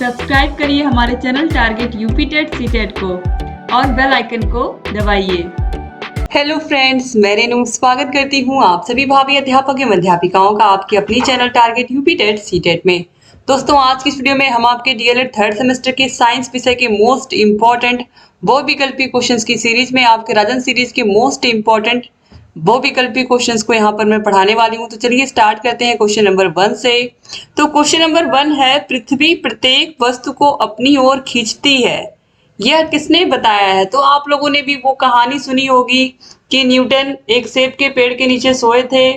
Subscribe करिए हमारे channel target UP TET CTET को और बेल आइकन को दबाइए। हेलो फ्रेंड्स, मैं रेनू स्वागत करती हूँ आप सभी भावी अध्यापक एवं अध्यापिकाओं का आपके अपनी channel target UP TET CTET में। दोस्तों, आज की इस वीडियो में हम आपके डीएलएड थर्ड सेमेस्टर के साइंस विषय के मोस्ट इंपॉर्टेंट बहुविकल्पी क्वेश्चंस की सीरीज में आपके राजन सीरीज के मोस्ट इंपॉर्टेंट बहुविकल्पी क्वेश्चंस को यहाँ पर मैं पढ़ाने वाली हूँ। तो चलिए स्टार्ट करते हैं क्वेश्चन नंबर 1 से। तो क्वेश्चन नंबर 1 है, पृथ्वी प्रत्येक वस्तु को अपनी ओर खींचती है, यह किसने बताया है? तो आप लोगों ने भी वो कहानी सुनी होगी कि न्यूटन एक सेब के पेड़ के नीचे सोए थे,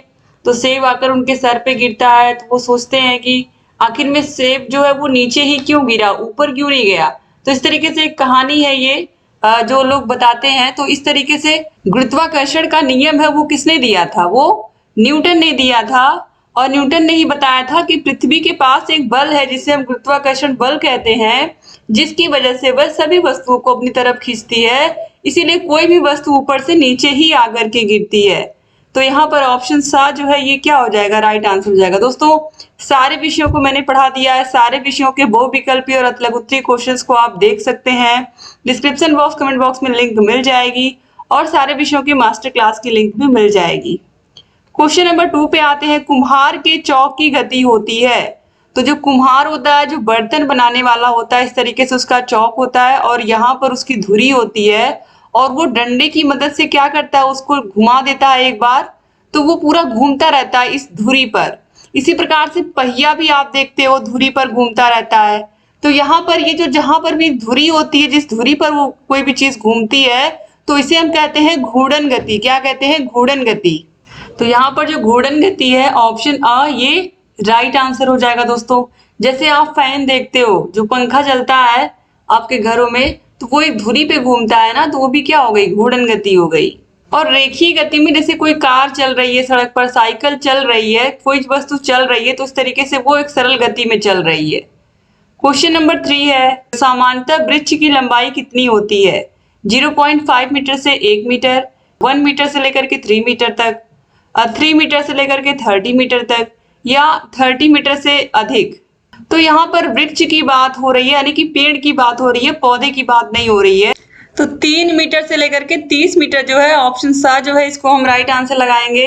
तो सेब आकर उनके सर पे गिरता है, तो वो सोचते हैं कि आखिर में सेब जो है वो नीचे ही क्यों गिरा, ऊपर क्यों नहीं गया। तो इस तरीके से एक कहानी है ये, जो लोग बताते हैं। तो इस तरीके से गुरुत्वाकर्षण का नियम है वो किसने दिया था? वो न्यूटन ने दिया था। और न्यूटन ने ही बताया था कि पृथ्वी के पास एक बल है जिसे हम गुरुत्वाकर्षण बल कहते हैं, जिसकी वजह से वह सभी वस्तुओं को अपनी तरफ खींचती है, इसीलिए कोई भी वस्तु ऊपर से नीचे ही आकर के गिरती है। तो यहाँ पर ऑप्शन सा जो है ये क्या हो जाएगा, राइट आंसर हो जाएगा। दोस्तों, सारे विषयों को मैंने पढ़ा दिया है, सारे विषयों के बहुविकल्पी और अतलगुत्थी क्वेश्चंस को आप देख सकते हैं। डिस्क्रिप्शन बॉक्स, कमेंट बॉक्स में लिंक मिल जाएगी और सारे विषयों की मास्टर क्लास की लिंक भी मिल जाएगी। क्वेश्चन नंबर 2 पे आते हैं, कुम्हार के चौक की गति होती है। तो जो कुम्हार होता है, जो बर्तन बनाने वाला होता है, इस तरीके से उसका चौक होता है और यहाँ पर उसकी धुरी होती है और वो डंडे की मदद से क्या करता है, उसको घुमा देता है एक बार, तो वो पूरा घूमता रहता है इस धुरी पर। इसी प्रकार से पहिया भी आप देखते हो धुरी पर घूमता रहता है। तो यहाँ पर ये जो जहां पर भी धुरी होती है, जिस धुरी पर वो कोई भी चीज घूमती है, तो इसे हम कहते हैं घूर्णन गति। क्या कहते हैं? घूर्णन गति। तो यहाँ पर जो घूर्णन गति है, ऑप्शन अ ये राइट आंसर हो जाएगा। दोस्तों, जैसे आप फैन देखते हो, जो पंखा चलता है आपके घरों में, तो वो एक धुरी पे घूमता है ना, तो वो भी क्या हो गई, घूर्णन गति हो गई। और रेखीय गति में जैसे कोई कार चल रही है सड़क पर, साइकिल चल रही है, कोई वस्तु चल रही है, तो उस तरीके से वो एक सरल गति में चल रही है। क्वेश्चन नंबर 3 है, सामान्यतः वृक्ष की लंबाई कितनी होती है? 0.5 मीटर से 1 मीटर, 1 मीटर से लेकर के 3 मीटर तक, 3 मीटर से लेकर के 30 मीटर तक, या 30 मीटर से अधिक। तो यहाँ पर वृक्ष की बात हो रही है, यानी कि पेड़ की बात हो रही है, पौधे की बात नहीं हो रही है। तो 3 मीटर से लेकर के 30 मीटर जो है, ऑप्शन सा जो है, इसको हम राइट आंसर लगाएंगे।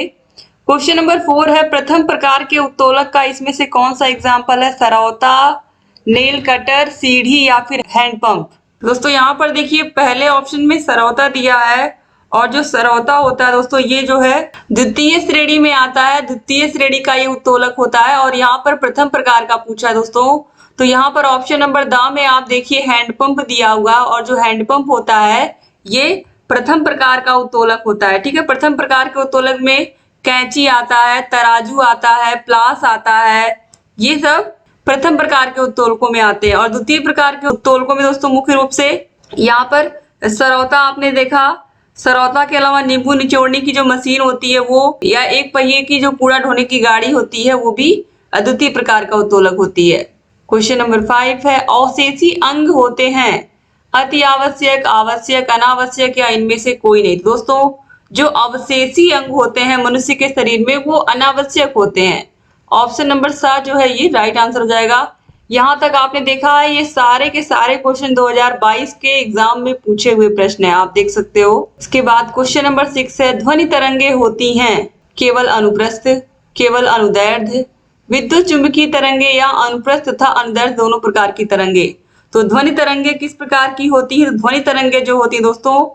क्वेश्चन नंबर 4 है, प्रथम प्रकार के उत्तोलक का इसमें से कौन सा एग्जाम्पल है? सरौता, नेल कटर, सीढ़ी या फिर हैंडपंप। दोस्तों, यहाँ पर देखिए पहले ऑप्शन में सरौता दिया है, और जो सरौता होता है दोस्तों, ये जो है द्वितीय श्रेणी में आता है, द्वितीय श्रेणी का ये उत्तोलक होता है। और यहाँ पर प्रथम प्रकार का पूछा है दोस्तों, तो यहाँ पर ऑप्शन नंबर द में आप देखिए हैंडपंप दिया हुआ, और जो हैंडपंप होता है ये प्रथम प्रकार का उत्तोलक होता है। ठीक है, प्रथम प्रकार के उत्तोलक में कैंची आता है, तराजू आता है, प्लास आता है, ये सब प्रथम प्रकार के उत्तोलकों में आते हैं। और द्वितीय प्रकार के उत्तोलकों में दोस्तों मुख्य रूप से यहाँ पर सरौता आपने देखा, सरौता के अलावा नींबू निचोड़ने की जो मशीन होती है वो, या एक पहिए की जो कूड़ा ढोने की गाड़ी होती है, वो भी द्वितीय प्रकार का उत्तोलक होती है। क्वेश्चन नंबर 5 है, अवशेषी अंग होते हैं, अति आवश्यक, आवश्यक, अनावश्यक या इनमें से कोई नहीं। दोस्तों, जो अवशेषी अंग होते हैं मनुष्य के शरीर में, वो अनावश्यक होते हैं। ऑप्शन नंबर सा जो है ये राइट आंसर हो जाएगा। यहाँ तक आपने देखा है, ये सारे के सारे क्वेश्चन 2022 के एग्जाम में पूछे हुए प्रश्न है, आप देख सकते हो। इसके बाद क्वेश्चन नंबर 6 है, ध्वनि तरंगे होती हैं केवल अनुप्रस्थ, केवल अनुदैर्ध्य, विद्युत चुंबकीय तरंगे या अनुप्रस्थ तथा अनुदैर्ध्य दोनों प्रकार की तरंगे। तो ध्वनि तरंगे किस प्रकार की होती है? ध्वनि तरंगे जो होती है दोस्तों,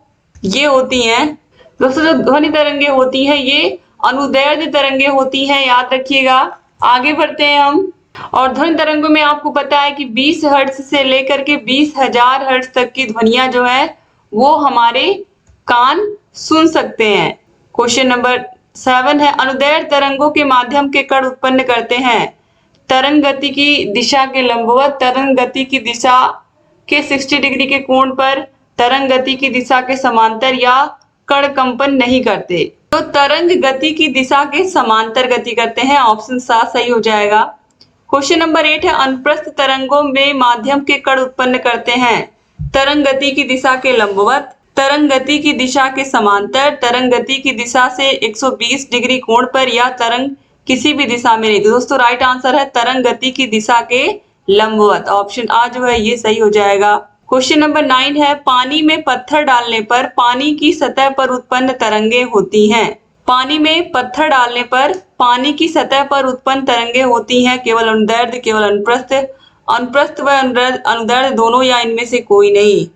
ये होती हैं, दोस्तों जो ध्वनि तरंगे होती हैं ये अनुदैर्ध्य तरंगे होती हैं, याद रखिएगा। आगे बढ़ते हैं हम। और ध्वनि तरंगों में आपको पता है कि 20 हर्ट्ज से लेकर के 20,000 हर्ट्ज तक की ध्वनियां जो है वो हमारे कान सुन सकते हैं। क्वेश्चन नंबर 7 है, अनुदैर्ध्य तरंगों के माध्यम के कण उत्पन्न करते हैं तरंग गति की दिशा के लंबवत, तरंग गति की दिशा के 60 डिग्री के कोण पर, तरंग गति की दिशा के समांतर या कण कंपन नहीं करते। तो तरंग गति की दिशा के समांतर गति करते हैं, ऑप्शन सा सही हो जाएगा। क्वेश्चन नंबर 8 है, अनुप्रस्थ तरंगों में माध्यम के कण उत्पन्न करते हैं तरंग गति की दिशा के लंबवत, तरंग गति की दिशा के समांतर, तरंग गति की दिशा से 120 डिग्री कोण पर, या तरंग किसी भी दिशा में नहीं। दोस्तों राइट आंसर है तरंग गति की दिशा के लंबवत। ऑप्शन आ जो है ये सही हो जाएगा। क्वेश्चन नंबर 9 है, पानी में पत्थर डालने पर पानी की सतह पर उत्पन्न तरंगे होती हैं। पानी में पत्थर डालने पर पानी की सतह पर उत्पन्न तरंगे होती हैं केवल अनुदैर्ध्य, केवल अनुप्रस्थ, अनुप्रस्थ व अनुदैर्ध्य दोनों या इनमें से कोई नहीं।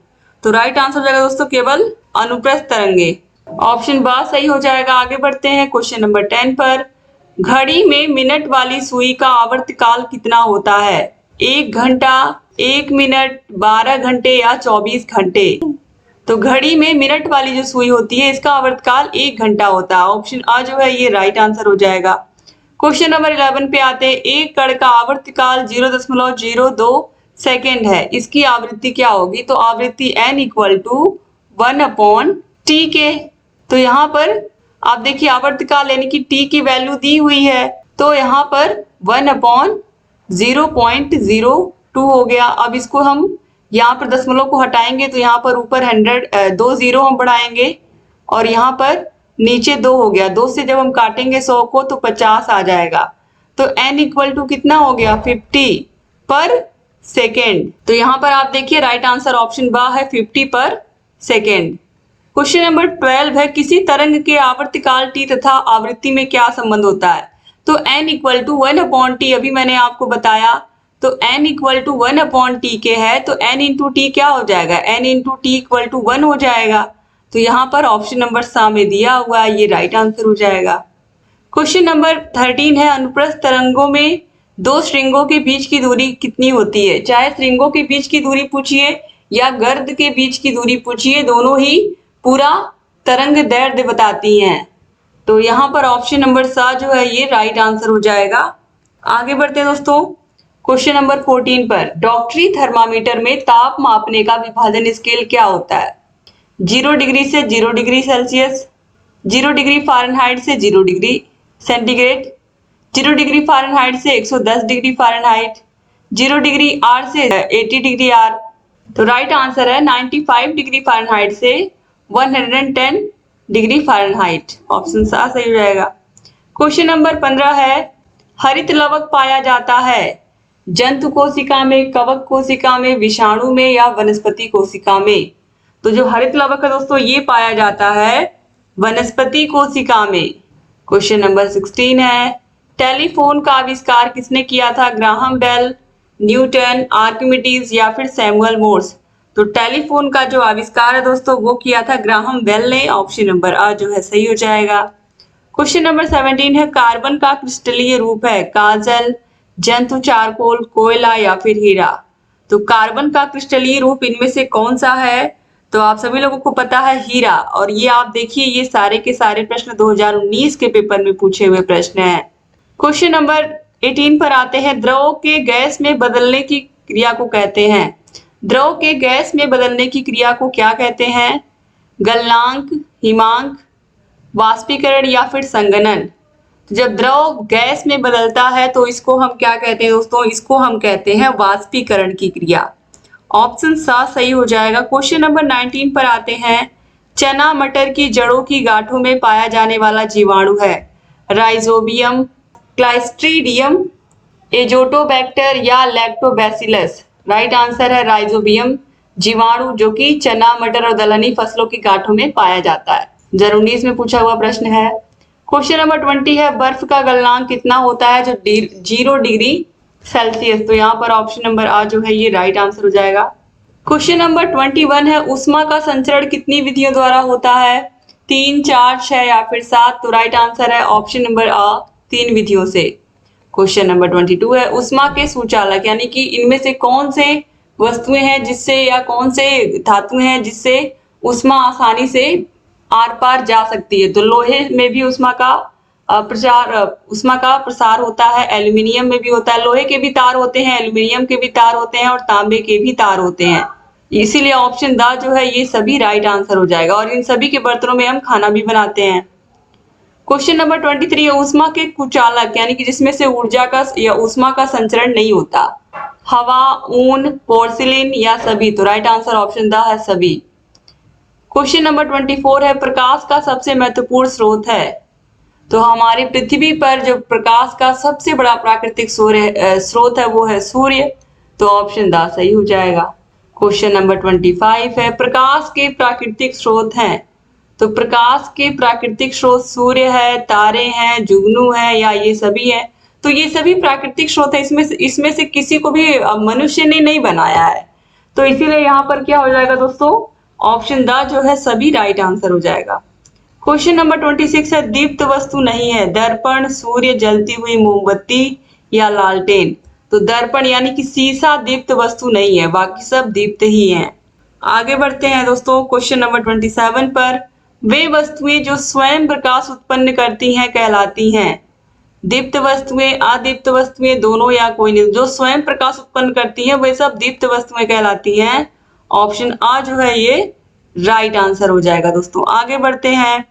तो राइट आंसर हो जाएगा दोस्तों केवल अनुप्रस्थ तरंगे। ऑप्शन बा सही हो जाएगा। आगे बढ़ते हैं क्वेश्चन नंबर 10 पर। घड़ी में मिनट वाली सुई का आवर्तकाल कितना होता है? 1 घंटा, 1 मिनट, 12 घंटे या 24 घंटे। तो घड़ी में मिनट वाली जो सुई होती है इसका आवर्तकाल 1 घंटा होता है। ऑप्शन आ जो है ये राइट आंसर हो जाएगा। क्वेश्चन नंबर 11 पे आते हैं। एक कण का आवर्तकाल 0.02 सेकेंड है, इसकी आवृत्ति क्या होगी? तो आवृत्ति n इक्वल टू 1/t के। तो यहाँ पर आप देखिए आवर्तकाल यानी कि t की वैल्यू दी हुई है, तो यहाँ पर 1/0.02 हो गया। अब इसको हम यहाँ पर दशमलव को हटाएंगे तो यहाँ पर ऊपर 2 जीरो हम बढ़ाएंगे और यहाँ पर नीचे 2 हो गया। 2 से जब हम काटेंगे 100 को तो 50 आ जाएगा। तो n इक्वल टू कितना हो गया? 50 पर सेकेंड। तो यहाँ पर आप देखिए राइट आंसर ऑप्शन बा है 50 पर सेकेंड। क्वेश्चन नंबर 12 है, किसी तरंग के आवर्तकाल t तथा आवृत्ति में क्या संबंध होता है? तो n इक्वल टू 1/t, अभी मैंने आपको बताया। तो n इक्वल टू 1/t के है, तो n इंटू टी क्या हो जाएगा? n into T equal to 1 हो जाएगा। तो यहाँ पर ऑप्शन नंबर सा में दिया हुआ है, ये राइट आंसर हो जाएगा। क्वेश्चन नंबर 13 है, अनुप्रस्थ तरंगों में दो श्रृंगों के बीच की दूरी कितनी होती है? चाहे श्रृंगों के बीच की दूरी पूछिए या गर्द के बीच की दूरी पूछिए, दोनों ही पूरा तरंग दैर्ध्य बताती हैं। तो यहाँ पर ऑप्शन नंबर सा जो है ये राइट आंसर हो जाएगा। आगे बढ़ते हैं दोस्तों क्वेश्चन नंबर 14 पर। डॉक्टरी थर्मामीटर में ताप मापने का विभाजन स्केल क्या होता है? 0 डिग्री से 0 डिग्री सेल्सियस, 0 डिग्री फ़ारेनहाइट से 0 डिग्री सेंटीग्रेड, 0 डिग्री फ़ारेनहाइट से 110 डिग्री फ़ारेनहाइट, 0 डिग्री आर से 80 डिग्री आर। तो राइट आंसर है 95 डिग्री फ़ारेनहाइट से 110 डिग्री फ़ारेनहाइट। ऑप्शन सा सही हो जाएगा। क्वेश्चन नंबर 15 है, हरित लवक पाया जाता है जंतु कोशिका में, कवक कोशिका में, विषाणु में या वनस्पति कोशिका में? तो जो हरित लवक है दोस्तों ये पाया जाता है वनस्पति कोशिका में। क्वेश्चन नंबर 16 है, टेलीफोन का आविष्कार किसने किया था? ग्राहम बेल, न्यूटन, आर्किमिडीज या फिर सैमुअल मोर्स? तो टेलीफोन का जो आविष्कार है दोस्तों वो किया था ग्राहम बेल ने। ऑप्शन नंबर आ जो है सही हो जाएगा। क्वेश्चन नंबर 17 है, कार्बन का क्रिस्टलीय रूप है? काजल, जंतु चारकोल, कोयला या फिर हीरा? तो कार्बन का क्रिस्टलीय रूप इनमें से कौन सा है? तो आप सभी लोगों को पता है हीरा। और ये आप देखिए ये सारे के सारे प्रश्न 2019 के पेपर में पूछे हुए प्रश्न हैं। क्वेश्चन नंबर 18 पर आते हैं, द्रव के गैस में बदलने की क्रिया को कहते हैं? द्रव के गैस में बदलने की क्रिया को क्या कहते हैं? गलनांक, हिमांक, वाष्पीकरण या फिर संघनन? तो जब द्रव गैस में बदलता है तो इसको हम क्या कहते हैं दोस्तों? इसको हम कहते हैं वाष्पीकरण की क्रिया। ऑप्शन सा सही हो जाएगा। क्वेश्चन नंबर 19 पर आते हैं, चना मटर की जड़ों की गांठों में पाया जाने वाला जीवाणु है? राइजोबियम, क्लाइस्ट्रीडियम, एजोटोबैक्टर या लैक्टोबैसिलस? राइट आंसर है राइजोबियम जीवाणु, जो कि चना मटर और दलहनी फसलों की गांठों में पाया जाता है। 2019 में पूछा हुआ प्रश्न है। क्वेश्चन नंबर 20 है, बर्फ का गलनांक कितना होता है? जो 0 डिग्री सेल्सियस। तो यहाँ पर ऑप्शन नंबर आ जो है ये राइट आंसर हो जाएगा। क्वेश्चन नंबर 21 है, ऊष्मा का संचरण कितनी विधियों द्वारा होता है? 3, 4, 6 या फिर 7? तो राइट आंसर है ऑप्शन नंबर आ 3 विधियों से। क्वेश्चन नंबर 22 है, ऊष्मा के सुचालक यानी कि इनमें से कौन से वस्तुएं हैं जिससे या कौन से धातुएं हैं जिससे ऊष्मा आसानी से आर पार जा सकती है? तो लोहे में भी ऊष्मा का प्रसार होता है, एल्यूमिनियम में भी होता है। लोहे के भी तार होते हैं, एल्यूमिनियम के भी तार होते हैं और तांबे के भी तार होते हैं। इसीलिए ऑप्शन दा जो है ये सभी राइट आंसर हो जाएगा। और इन सभी के बर्तनों में हम खाना भी बनाते हैं। क्वेश्चन नंबर 23 है, ऊष्मा के कुचालक यानी कि जिसमें से ऊर्जा का या ऊष्मा का संचरण नहीं होता? हवा, ऊन, पोर्सिलिन या सभी? तो राइट आंसर ऑप्शन दा है सभी। क्वेश्चन नंबर 24 है, प्रकाश का सबसे महत्वपूर्ण स्रोत है? तो हमारे पृथ्वी पर जो प्रकाश का सबसे बड़ा प्राकृतिक स्रोत है वो है सूर्य। तो ऑप्शन द सही हो जाएगा। क्वेश्चन नंबर 25 है, प्रकाश के प्राकृतिक स्रोत हैं। तो प्रकाश के प्राकृतिक स्रोत सूर्य है, तारे हैं, जुगनू है या ये सभी है। तो ये सभी प्राकृतिक स्रोत है, इसमें से किसी को भी मनुष्य ने नहीं बनाया है। तो इसीलिए यहाँ पर क्या हो जाएगा दोस्तों, ऑप्शन द जो है सभी राइट आंसर हो जाएगा। क्वेश्चन नंबर 26 है, दीप्त वस्तु नहीं है। दर्पण, सूर्य, जलती हुई मोमबत्ती या लालटेन। तो दर्पण यानी कि शीशा दीप्त वस्तु नहीं है, बाकी सब दीप्त ही हैं। आगे बढ़ते हैं दोस्तों क्वेश्चन नंबर 27 पर, वे वस्तुएं जो स्वयं प्रकाश उत्पन्न करती हैं कहलाती हैं। दीप्त वस्तुएं, अदीप्त वस्तुएं, दोनों या कोई नहीं। जो स्वयं प्रकाश उत्पन्न करती हैं वे सब दीप्त वस्तुएं कहलाती हैं। ऑप्शन आ जो है ये राइट आंसर हो जाएगा दोस्तों। आगे बढ़ते हैं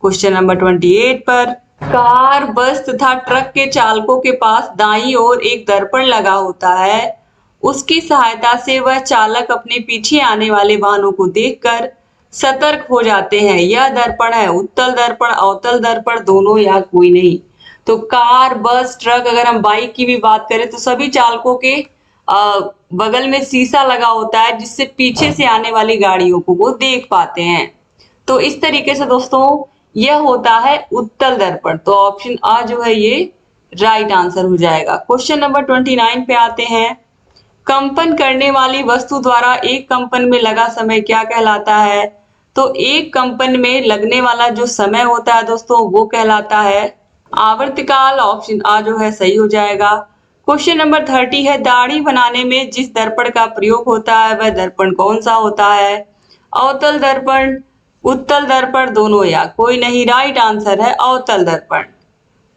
क्वेश्चन नंबर 28 पर, कार, बस तथा ट्रक के चालकों के पास दाईं ओर एक दर्पण लगा होता है। उसकी सहायता से वह चालक अपने पीछे आने वाले वाहनों को देखकर सतर्क हो जाते हैं। यह दर्पण है उत्तल दर्पण, अवतल दर्पण, दोनों या कोई नहीं। तो कार, बस, ट्रक, अगर हम बाइक की भी बात करें तो सभी चालकों के बगल में शीशा लगा होता है, जिससे पीछे से आने वाली गाड़ियों को वो देख पाते हैं। तो इस तरीके से दोस्तों यह होता है उत्तल दर्पण। तो ऑप्शन आ जो है ये राइट आंसर हो जाएगा। क्वेश्चन नंबर 29 पे आते हैं, कंपन करने वाली वस्तु द्वारा एक कंपन में लगा समय क्या कहलाता है। तो एक कंपन में लगने वाला जो समय होता है दोस्तों वो कहलाता है आवर्तकाल। ऑप्शन आ जो है सही हो जाएगा। क्वेश्चन नंबर 30 है, दाढ़ी बनाने में जिस दर्पण का प्रयोग होता है वह दर्पण कौन सा होता है। अवतल दर्पण, उत्तल दर्पण, दोनों या कोई नहीं। राइट आंसर है अवतल दर्पण।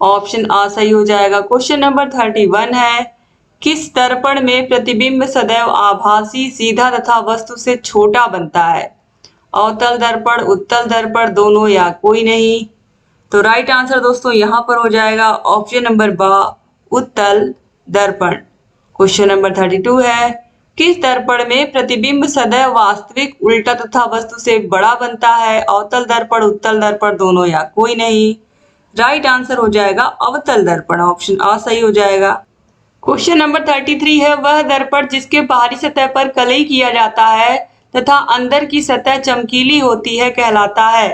ऑप्शन आ सही हो जाएगा। क्वेश्चन नंबर 31 है, किस दर्पण में प्रतिबिंब सदैव आभासी, सीधा तथा वस्तु से छोटा बनता है। अवतल दर्पण, उत्तल दर्पण, दोनों या कोई नहीं। तो राइट आंसर दोस्तों यहाँ पर हो जाएगा ऑप्शन नंबर बा, उत्तल दर्पण। क्वेश्चन नंबर 32 है, किस दर्पण में प्रतिबिंब सदैव वास्तविक, उल्टा तथा वस्तु से बड़ा बनता है। अवतल दर्पण, उत्तल दर्पण, दोनों या कोई नहीं। राइट आंसर हो जाएगा अवतल दर्पण। ऑप्शन आ सही हो जाएगा। क्वेश्चन नंबर 33 है, वह दर्पण जिसके बाहरी सतह पर कलई किया जाता है तथा अंदर की सतह चमकीली होती है कहलाता है।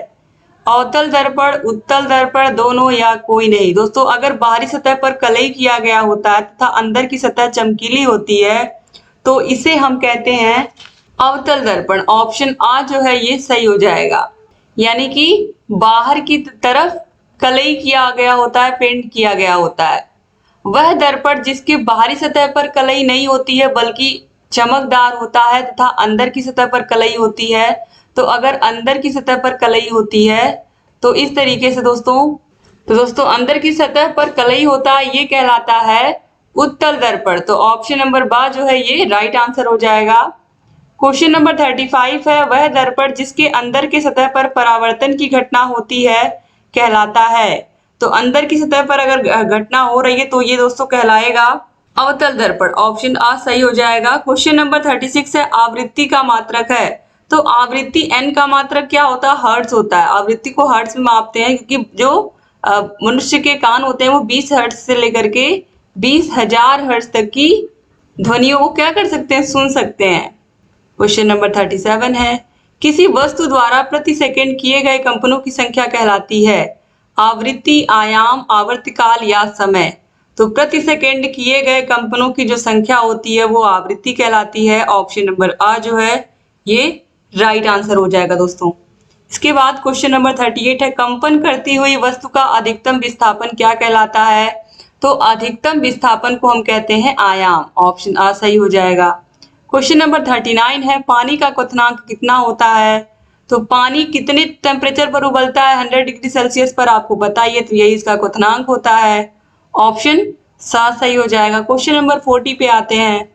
अवतल दर्पण, उत्तल दर्पण, दोनों या कोई नहीं। दोस्तों अगर बाहरी सतह पर कलई किया गया होता है तथा अंदर की सतह चमकीली होती है तो इसे हम कहते हैं अवतल दर्पण। ऑप्शन आ जो है ये सही हो जाएगा। यानी कि बाहर की तरफ कलई किया गया होता है, पेंट किया गया होता है। वह दर्पण जिसके बाहरी सतह पर कलई नहीं होती है बल्कि चमकदार होता है तथा अंदर की सतह पर कलई होती है। तो अगर अंदर की सतह पर कलई होती है तो इस तरीके से दोस्तों अंदर की सतह पर कलई होता है, ये कहलाता है उत्तल दर्पण। तो ऑप्शन नंबर बा जो है ये राइट आंसर हो जाएगा। क्वेश्चन नंबर 35 है, वह दर्पण जिसके अंदर की सतह पर परावर्तन की घटना होती है कहलाता है। तो अंदर की सतह पर अगर घटना हो रही है तो ये दोस्तों कहलाएगा अवतल दर्पण। ऑप्शन आ सही हो जाएगा। क्वेश्चन नंबर 36 है, आवृत्ति का मात्रक है। तो आवृत्ति एन का मात्रक क्या होता है, हर्ट्ज होता है। आवृत्ति को हर्ट्ज में मापते हैं क्योंकि जो मनुष्य के कान होते हैं वो 20 हर्ट्ज से लेकर के 20,000 हर्ट्ज तक की ध्वनियों को क्या कर सकते हैं, सुन सकते हैं। क्वेश्चन नंबर 37 है, किसी वस्तु द्वारा प्रति सेकंड किए गए कंपनों की संख्या कहलाती है। आवृत्ति, आयाम, आवर्तकाल या समय। तो प्रति सेकंड किए गए कंपनों की जो संख्या होती है वो आवृत्ति कहलाती है। ऑप्शन नंबर आ जो है ये राइट आंसर हो जाएगा दोस्तों। इसके बाद क्वेश्चन नंबर 38 है, कंपन करती हुई वस्तु का अधिकतम विस्थापन क्या कहलाता है। तो अधिकतम विस्थापन को हम कहते हैं आयाम। ऑप्शन आ सही हो जाएगा। क्वेश्चन नंबर 39 है, पानी का क्वथनांक कितना होता है। तो पानी कितने टेम्परेचर पर उबलता है, 100 डिग्री सेल्सियस पर, आपको बताइए। तो यही इसका क्वथनांक होता है। ऑप्शन सा सही हो जाएगा। क्वेश्चन नंबर 40 पे आते हैं,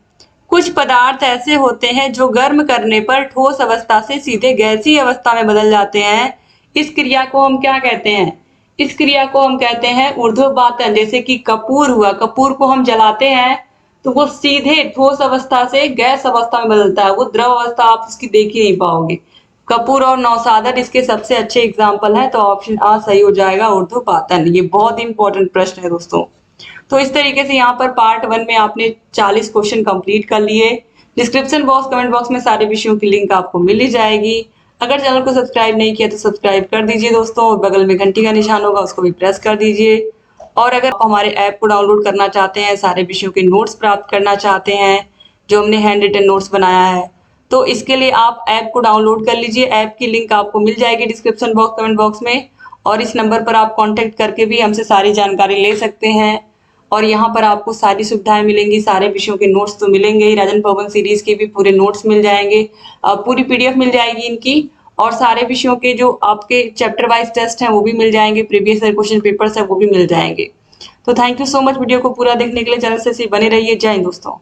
कुछ पदार्थ ऐसे होते हैं जो गर्म करने पर ठोस अवस्था से सीधे गैसीय अवस्था में बदल जाते हैं। इस क्रिया को हम क्या कहते हैं, इस क्रिया को हम कहते हैं ऊर्ध्वपातन। जैसे कि कपूर हुआ, कपूर को हम जलाते हैं तो वो सीधे ठोस अवस्था से गैस अवस्था में बदलता है। वो द्रव अवस्था आप उसकी देख ही नहीं पाओगे। कपूर और नौसादर इसके सबसे अच्छे एग्जाम्पल हैं। तो ऑप्शन आ सही हो जाएगा ऊर्ध्वपातन। ये बहुत इंपॉर्टेंट प्रश्न है दोस्तों। तो इस तरीके से यहाँ पर पार्ट 1 में आपने 40 क्वेश्चन कंप्लीट कर लिए। डिस्क्रिप्शन बॉक्स, कमेंट बॉक्स में सारे विषयों की लिंक आपको मिल ही जाएगी। अगर चैनल को सब्सक्राइब नहीं किया तो सब्सक्राइब कर दीजिए दोस्तों, और बगल में घंटी का निशान होगा उसको भी प्रेस कर दीजिए। और अगर आप हमारे ऐप को डाउनलोड करना चाहते हैं, सारे विषयों के नोट्स प्राप्त करना चाहते हैं, जो हमने हैंड रिटन नोट्स बनाया है, तो इसके लिए आप ऐप को डाउनलोड कर लीजिए। ऐप की लिंक आपको मिल जाएगी डिस्क्रिप्शन बॉक्स, कमेंट बॉक्स में, और इस नंबर पर आप कांटेक्ट करके भी हमसे सारी जानकारी ले सकते हैं। और यहाँ पर आपको सारी सुविधाएं मिलेंगी, सारे विषयों के नोट्स तो मिलेंगे ही, राजन पवन सीरीज के भी पूरे नोट्स मिल जाएंगे, पूरी पीडीएफ मिल जाएगी इनकी, और सारे विषयों के जो आपके चैप्टर वाइज टेस्ट हैं वो भी मिल जाएंगे, प्रीवियस ईयर क्वेश्चन पेपर्स है वो भी मिल जाएंगे। तो thank you so much video को पूरा देखने के लिए। चैनल से बने रहिए। जय हिंद दोस्तों।